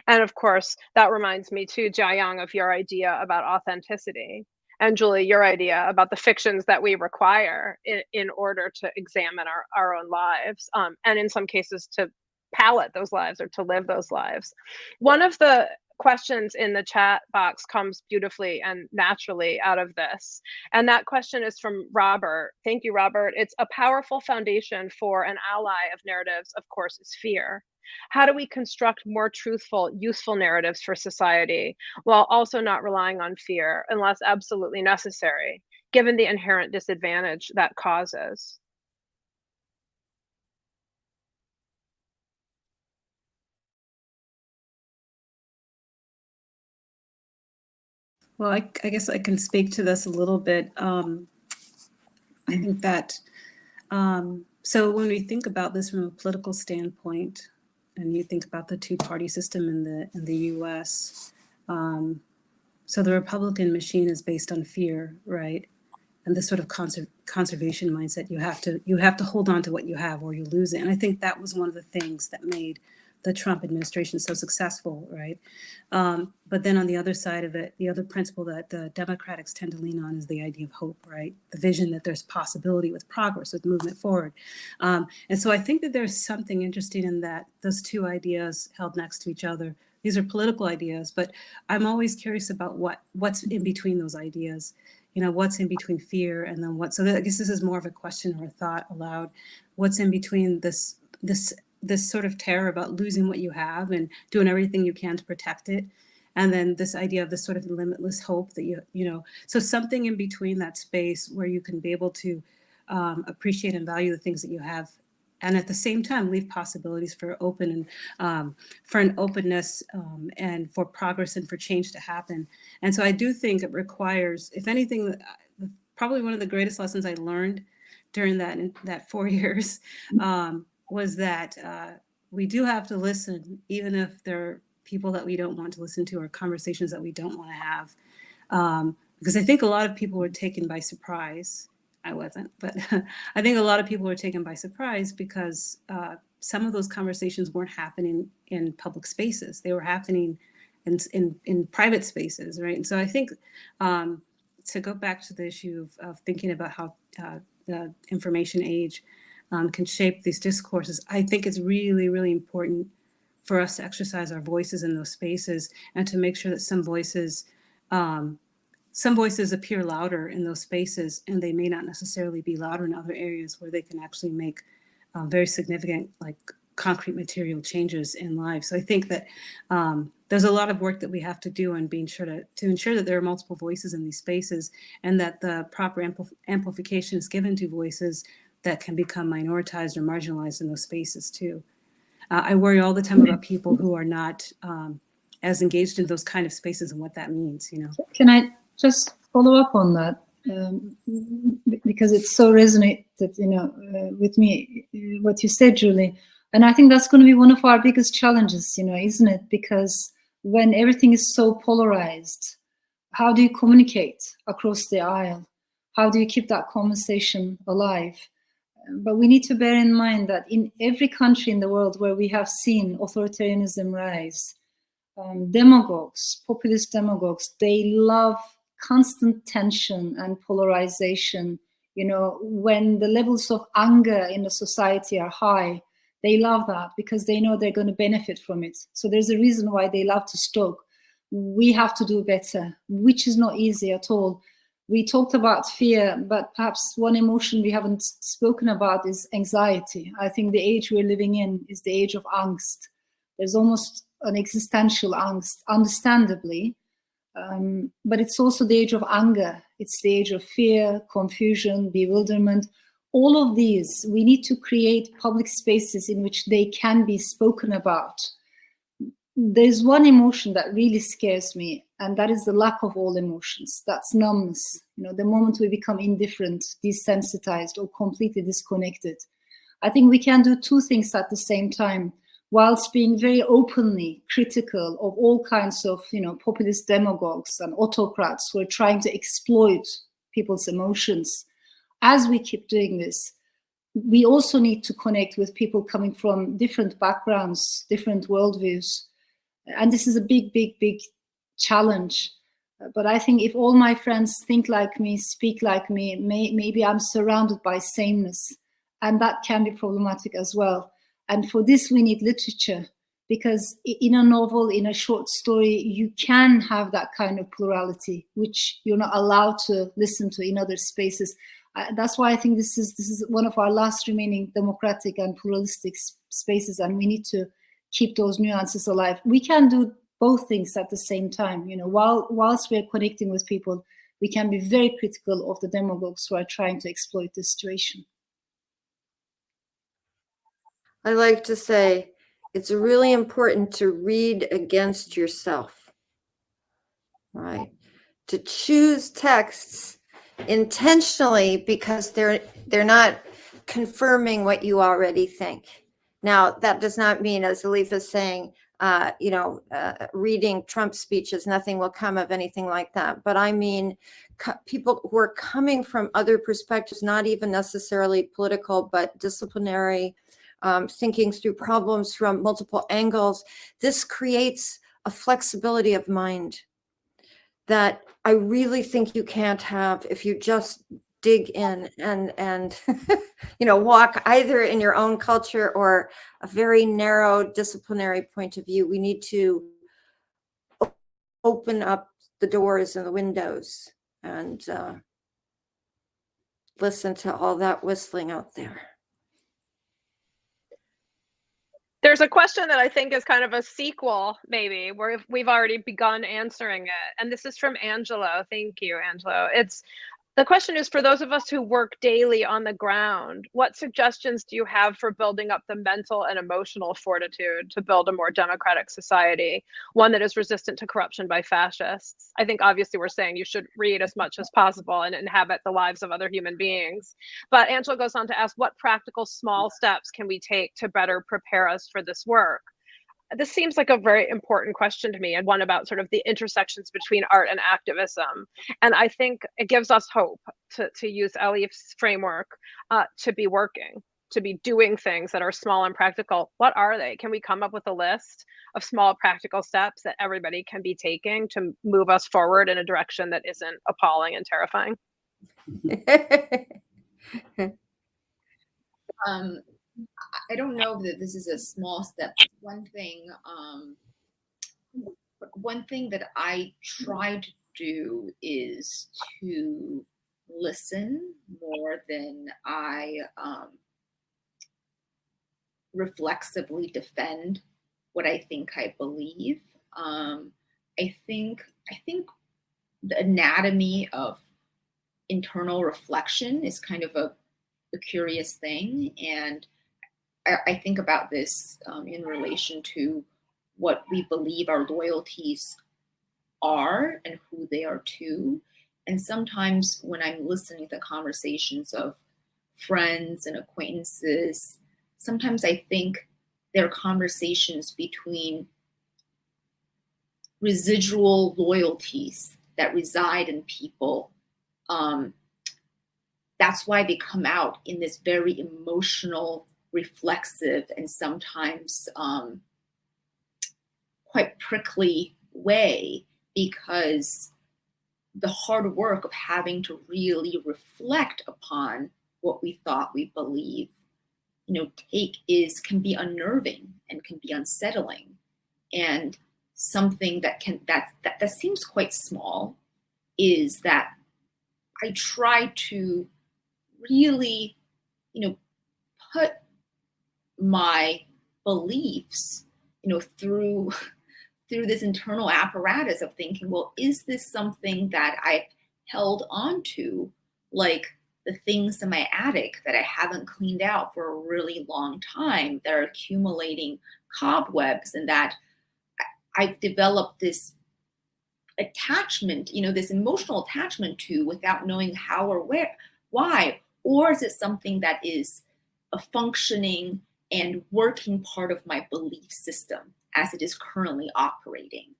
And of course, that reminds me too, Jiayang, of your idea about authenticity. And Julie, your idea about the fictions that we require in order to examine our own lives, and in some cases to palette those lives or to live those lives. One of the questions in the chat box comes beautifully and naturally out of this. And that question is from Robert. Thank you, Robert. It's a powerful foundation for an ally of narratives, of course, is fear. How do we construct more truthful, useful narratives for society while also not relying on fear unless absolutely necessary, given the inherent disadvantage that causes? Well, I guess I can speak to this a little bit. I think that, so when we think about this from a political standpoint, and you think about the two-party system in the U.S., so the Republican machine is based on fear, right? And this sort of conservation mindset, you have to hold on to what you have or you lose it. And I think that was one of the things that made the Trump administration so successful, right? But then on the other side of it, the other principle that the Democrats tend to lean on is the idea of hope, right? The vision that there's possibility with progress, with movement forward. And so I think that there's something interesting in that, those two ideas held next to each other. These are political ideas, but I'm always curious about what's in between those ideas. You know, what's in between fear and then what? So I guess this is more of a question or a thought aloud. What's in between this sort of terror about losing what you have and doing everything you can to protect it, and then this idea of this sort of limitless hope that you know. So something in between that space where you can be able to appreciate and value the things that you have, and at the same time leave possibilities for for an openness and for progress and for change to happen. And so I do think it requires, if anything, probably one of the greatest lessons I learned during that 4 years was that we do have to listen, even if there are people that we don't want to listen to or conversations that we don't want to have. Because I think a lot of people were taken by surprise. I wasn't, but I think a lot of people were taken by surprise because some of those conversations weren't happening in public spaces. They were happening in private spaces, right? And so I think to go back to the issue of thinking about how the information age can shape these discourses, I think it's really, really important for us to exercise our voices in those spaces and to make sure that some voices appear louder in those spaces, and they may not necessarily be louder in other areas where they can actually make very significant, like concrete material changes in lives. So I think that there's a lot of work that we have to do on being sure to ensure that there are multiple voices in these spaces and that the proper amplification is given to voices that can become minoritized or marginalized in those spaces too. I worry all the time about people who are not as engaged in those kind of spaces and what that means, you know. Can I just follow up on that? Because it so resonated, with me, what you said, Julie. And I think that's going to be one of our biggest challenges, isn't it? Because when everything is so polarized, how do you communicate across the aisle? How do you keep that conversation alive? But we need to bear in mind that in every country in the world where we have seen authoritarianism rise, demagogues, populist demagogues, they love constant tension and polarization. When the levels of anger in the society are high, they love that because they know they're going to benefit from it. So there's a reason why they love to stoke. We have to do better, which is not easy at all. We talked about fear, but perhaps one emotion we haven't spoken about is anxiety. I think the age we're living in is the age of angst. There's almost an existential angst, understandably, but it's also the age of anger. It's the age of fear, confusion, bewilderment. All of these, we need to create public spaces in which they can be spoken about. There's one emotion that really scares me, and that is the lack of all emotions. That's numbness. You know, the moment we become indifferent, desensitized, or completely disconnected. I think we can do two things at the same time, whilst being very openly critical of all kinds of, populist demagogues and autocrats who are trying to exploit people's emotions. As we keep doing this, we also need to connect with people coming from different backgrounds, different worldviews. And this is a big, big, big challenge. But I think if all my friends think like me, speak like me, maybe I'm surrounded by sameness. And that can be problematic as well. And for this, we need literature, because in a novel, in a short story, you can have that kind of plurality, which you're not allowed to listen to in other spaces. That's why I think this is one of our last remaining democratic and pluralistic spaces, and we need to keep those nuances alive. We can do both things at the same time. Whilst we're connecting with people, we can be very critical of the demagogues who are trying to exploit the situation. I like to say it's really important to read against yourself, right? To choose texts intentionally because they're not confirming what you already think. Now, that does not mean, as Elif is saying, reading Trump speeches, nothing will come of anything like that. But I mean, people who are coming from other perspectives, not even necessarily political, but disciplinary, thinking through problems from multiple angles. This creates a flexibility of mind that I really think you can't have if you just dig in and walk either in your own culture or a very narrow disciplinary point of view. We need to open up the doors and the windows and listen to all that whistling out there. There's a question that I think is kind of a sequel, maybe, where we've already begun answering it. And this is from Angelo. Thank you, Angelo. The question is, for those of us who work daily on the ground, what suggestions do you have for building up the mental and emotional fortitude to build a more democratic society, one that is resistant to corruption by fascists? I think obviously we're saying you should read as much as possible and inhabit the lives of other human beings. But Angela goes on to ask, what practical small steps can we take to better prepare us for this work? This seems like a very important question to me, and one about sort of the intersections between art and activism. And I think it gives us hope to use Elif's framework to be working, to be doing things that are small and practical. What are they? Can we come up with a list of small practical steps that everybody can be taking to move us forward in a direction that isn't appalling and terrifying? I don't know that this is a small step. One thing that I try to do is to listen more than I reflexively defend what I think I believe. I think the anatomy of internal reflection is kind of a curious thing, and I think about this in relation to what we believe our loyalties are and who they are to. And sometimes when I'm listening to conversations of friends and acquaintances, sometimes I think they're conversations between residual loyalties that reside in people. That's why they come out in this very emotional, reflexive, and sometimes quite prickly way, because the hard work of having to really reflect upon what we thought we believe, can be unnerving and can be unsettling. And something that seems quite small is that I try to really, put my beliefs, through this internal apparatus of thinking, well, is this something that I've held on to, like the things in my attic that I haven't cleaned out for a really long time, that are accumulating cobwebs, and that I've developed this attachment, this emotional attachment to, without knowing how or why? Or is it something that is a functioning and working part of my belief system as it is currently operating?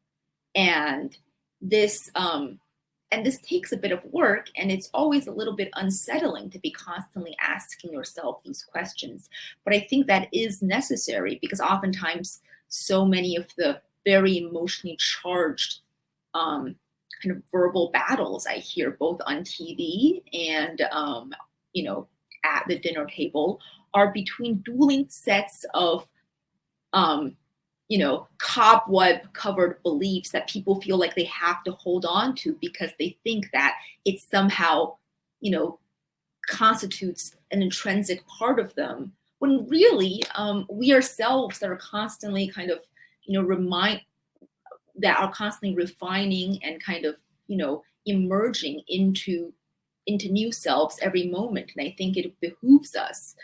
And this takes a bit of work, and it's always a little bit unsettling to be constantly asking yourself these questions. But I think that is necessary, because oftentimes so many of the very emotionally charged kind of verbal battles I hear both on TV and at the dinner table are between dueling sets of cobweb covered beliefs that people feel like they have to hold on to, because they think that it somehow constitutes an intrinsic part of them, when really we ourselves are constantly kind of are constantly refining and kind of emerging into new selves every moment. And I think it behooves us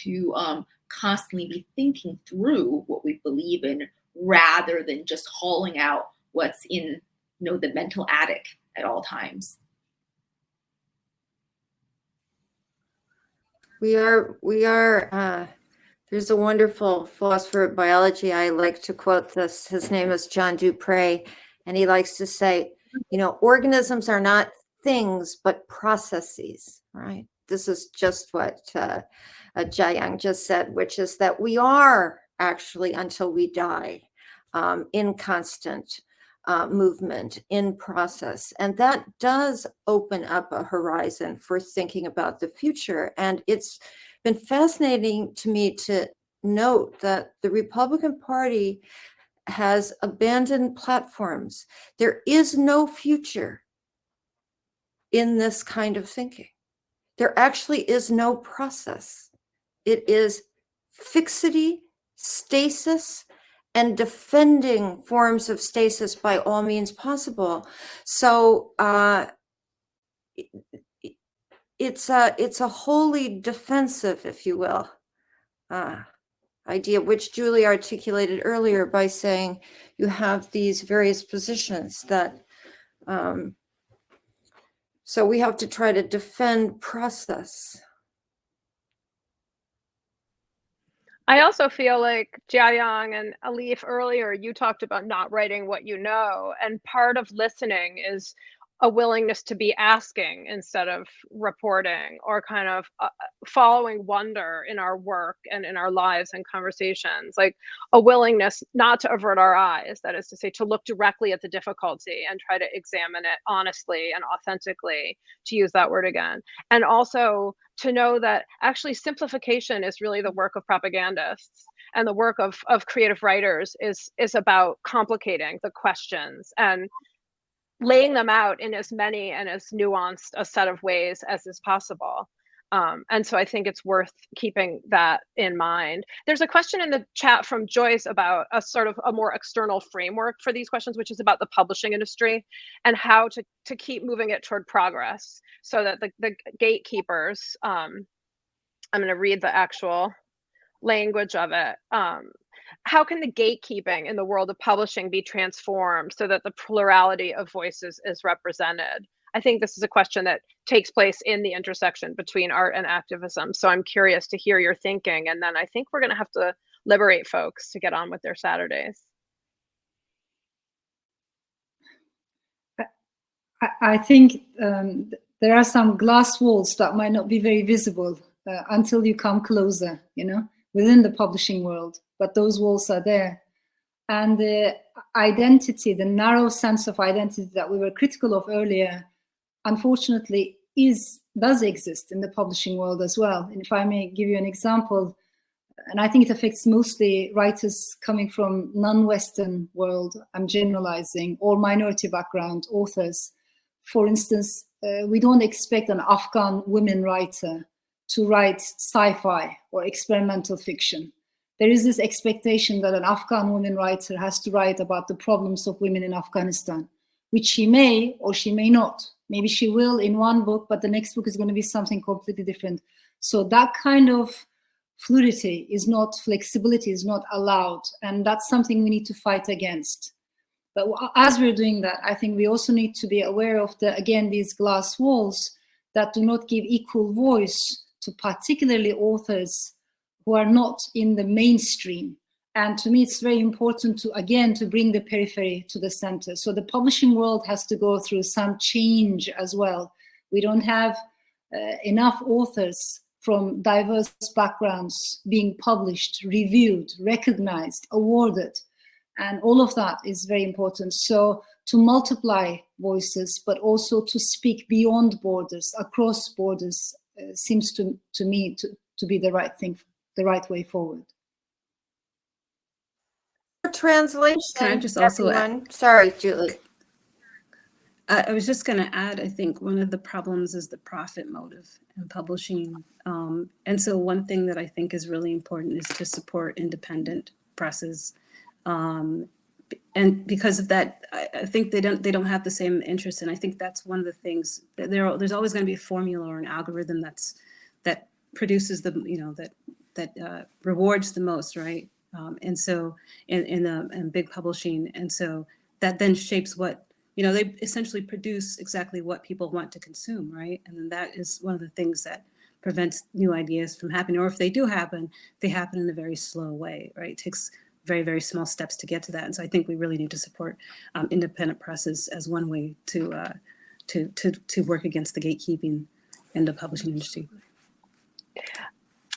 to constantly be thinking through what we believe in, rather than just hauling out what's in the mental attic at all times. We are there's a wonderful philosopher of biology, I like to quote this, his name is John Duprey, and he likes to say, organisms are not things, but processes, right? This is just what Jiayang just said, which is that we are actually, until we die, in constant movement, in process. And that does open up a horizon for thinking about the future. And it's been fascinating to me to note that the Republican Party has abandoned platforms. There is no future in this kind of thinking. There actually is no process. It is fixity, stasis, and defending forms of stasis by all means possible. So it's a wholly defensive, if you will, idea, which Julie articulated earlier by saying you have these various positions that, so we have to try to defend process. I also feel like Jiayang and Elif, earlier, you talked about not writing what you know, and part of listening is a willingness to be asking instead of reporting, or kind of following wonder in our work and in our lives and conversations, like a willingness not to avert our eyes, that is to say, to look directly at the difficulty and try to examine it honestly and authentically, to use that word again. And also to know that actually simplification is really the work of propagandists, and the work of creative writers is about complicating the questions and laying them out in as many and as nuanced a set of ways as is possible. And so I think it's worth keeping that in mind. There's a question in the chat from Joyce about a sort of a more external framework for these questions, which is about the publishing industry and how to keep moving it toward progress, so that the gatekeepers, I'm going to read the actual language of it. How can the gatekeeping in the world of publishing be transformed so that the plurality of voices is represented? I think this is a question that takes place in the intersection between art and activism. So I'm curious to hear your thinking. And then I think we're going to have to liberate folks to get on with their Saturdays. I think there are some glass walls that might not be very visible until you come closer, within the publishing world. But those walls are there. And the identity, the narrow sense of identity that we were critical of earlier, unfortunately, does exist in the publishing world as well. And if I may give you an example, and I think it affects mostly writers coming from non-Western world, I'm generalizing, or minority background authors. For instance, we don't expect an Afghan women writer to write sci-fi or experimental fiction. There is this expectation that an Afghan woman writer has to write about the problems of women in Afghanistan, which she may or she may not. Maybe she will in one book, but the next book is going to be something completely different. So that kind of fluidity is not, flexibility is not allowed. And that's something we need to fight against. But as we're doing that, I think we also need to be aware of these glass walls that do not give equal voice to particularly authors who are not in the mainstream. And to me, it's very important to bring the periphery to the center. So the publishing world has to go through some change as well. We don't have enough authors from diverse backgrounds being published, reviewed, recognized, awarded. And all of that is very important. So to multiply voices, but also to speak beyond borders, across borders, seems to me to be the right thing, the right way forward. Translation. Can I just also add? Sorry, Julie. I was just going to add, I think one of the problems is the profit motive in publishing. And so one thing that I think is really important is to support independent presses. And because of that, I think they don't have the same interest. And I think that's one of the things that there's always going to be a formula or an algorithm that produces the, that rewards the most, right? And so in big publishing. And so that then shapes what, they essentially produce exactly what people want to consume, right? And then that is one of the things that prevents new ideas from happening. Or if they do happen, they happen in a very slow way, right? It takes very, very small steps to get to that. And so I think we really need to support independent presses as one way to work against the gatekeeping in the publishing industry.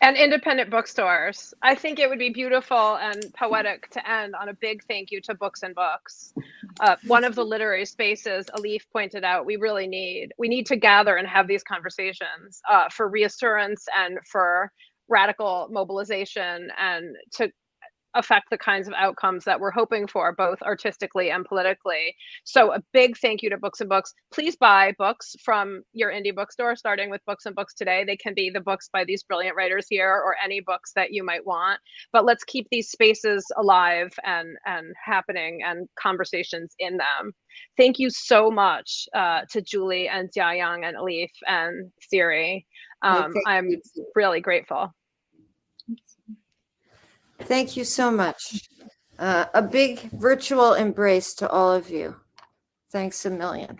And independent bookstores. I think it would be beautiful and poetic to end on a big thank you to Books and Books. One of the literary spaces Elif pointed out we need to gather and have these conversations for reassurance and for radical mobilization and to affect the kinds of outcomes that we're hoping for, both artistically and politically. So a big thank you to Books and Books. Please buy books from your indie bookstore, starting with Books and Books today. They can be the books by these brilliant writers here or any books that you might want. But let's keep these spaces alive and happening and conversations in them. Thank you so much to Julie and Jiayang and Elif and Siri. I'm really grateful. Thank you so much. A big virtual embrace to all of you. Thanks a million.